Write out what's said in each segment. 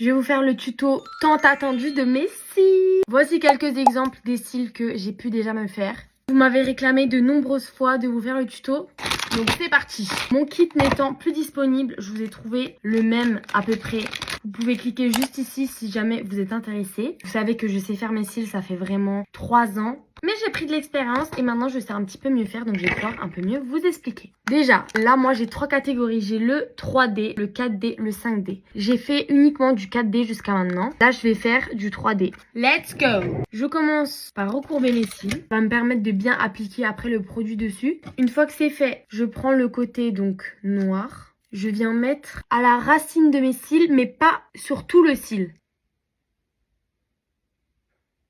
Je vais vous faire le tuto tant attendu de mes cils. Voici quelques exemples des cils que j'ai pu déjà me faire. Vous m'avez réclamé de nombreuses fois de vous faire le tuto. Donc c'est parti. Mon kit n'étant plus disponible, je vous ai trouvé le même à peu près. Vous pouvez cliquer juste ici si jamais vous êtes intéressé. Vous savez que je sais faire mes cils, ça fait vraiment 3 ans. Mais j'ai pris de l'expérience et maintenant je sais un petit peu mieux faire, donc je vais pouvoir un peu mieux vous expliquer. Déjà, là moi j'ai 3 catégories. J'ai le 3D, le 4D, le 5D. J'ai fait uniquement du 4D jusqu'à maintenant. Là je vais faire du 3D. Let's go! Je commence par recourber les cils. Ça va me permettre de bien appliquer après le produit dessus. Une fois que c'est fait, je prends le côté donc noir. Je viens mettre à la racine de mes cils, mais pas sur tout le cil.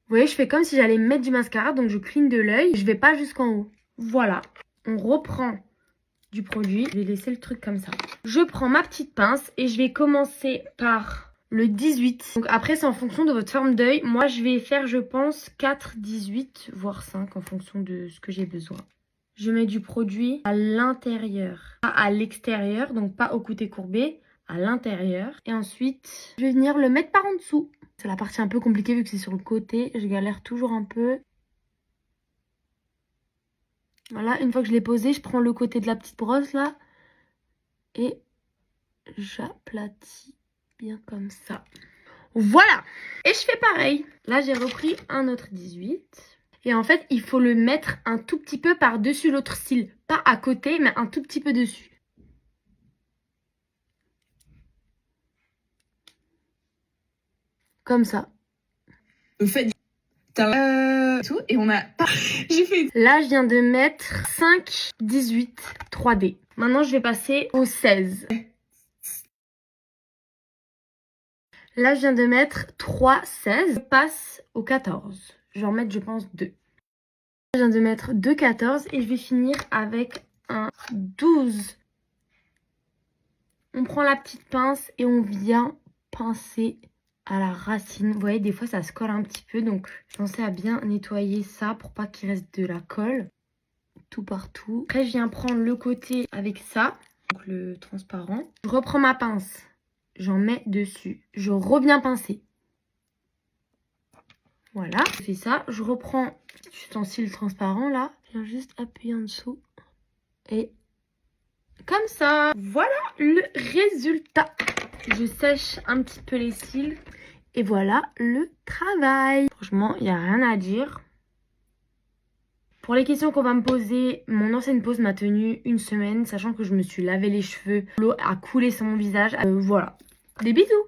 Vous voyez, je fais comme si j'allais mettre du mascara, donc je cligne de l'œil. Je vais pas jusqu'en haut. Voilà. On reprend du produit. Je vais laisser le truc comme ça. Je prends ma petite pince et je vais commencer par le 18. Donc après, c'est en fonction de votre forme d'œil. Moi, je vais faire, je pense, 4, 18, voire 5 en fonction de ce que j'ai besoin. Je mets du produit à l'intérieur, pas à l'extérieur, donc pas au côté courbé, à l'intérieur. Et ensuite, je vais venir le mettre par en dessous. C'est la partie un peu compliquée vu que c'est sur le côté. Je galère toujours un peu. Voilà, une fois que je l'ai posé, je prends le côté de la petite brosse là. Et j'aplatis bien comme ça. Voilà. Et je fais pareil. Là, j'ai repris un autre 18. Et en fait, il faut le mettre un tout petit peu par-dessus l'autre cil. Pas à côté, mais un tout petit peu dessus. Comme ça. Au fait, tout et on a pas. J'ai fait. Là, je viens de mettre 5, 18, 3D. Maintenant, je vais passer au 16. Là, je viens de mettre 3, 16. Je passe au 14. Je vais en mettre, je pense, 2. Je viens de mettre 2, 14 et je vais finir avec un 12. On prend la petite pince et on vient pincer à la racine. Vous voyez, des fois, ça se colle un petit peu. Donc, pensez à bien nettoyer ça pour pas qu'il reste de la colle tout partout. Après, je viens prendre le côté avec ça, donc le transparent. Je reprends ma pince. J'en mets dessus. Je reviens pincer. Voilà, je fais ça. Je reprends l'ustensile transparent là. Je viens juste appuyer en dessous. Et comme ça. Voilà le résultat. Je sèche un petit peu les cils. Et voilà le travail. Franchement, il n'y a rien à dire. Pour les questions qu'on va me poser, mon ancienne pose m'a tenu 1 semaine, sachant que je me suis lavé les cheveux. L'eau a coulé sur mon visage. Voilà. Des bisous!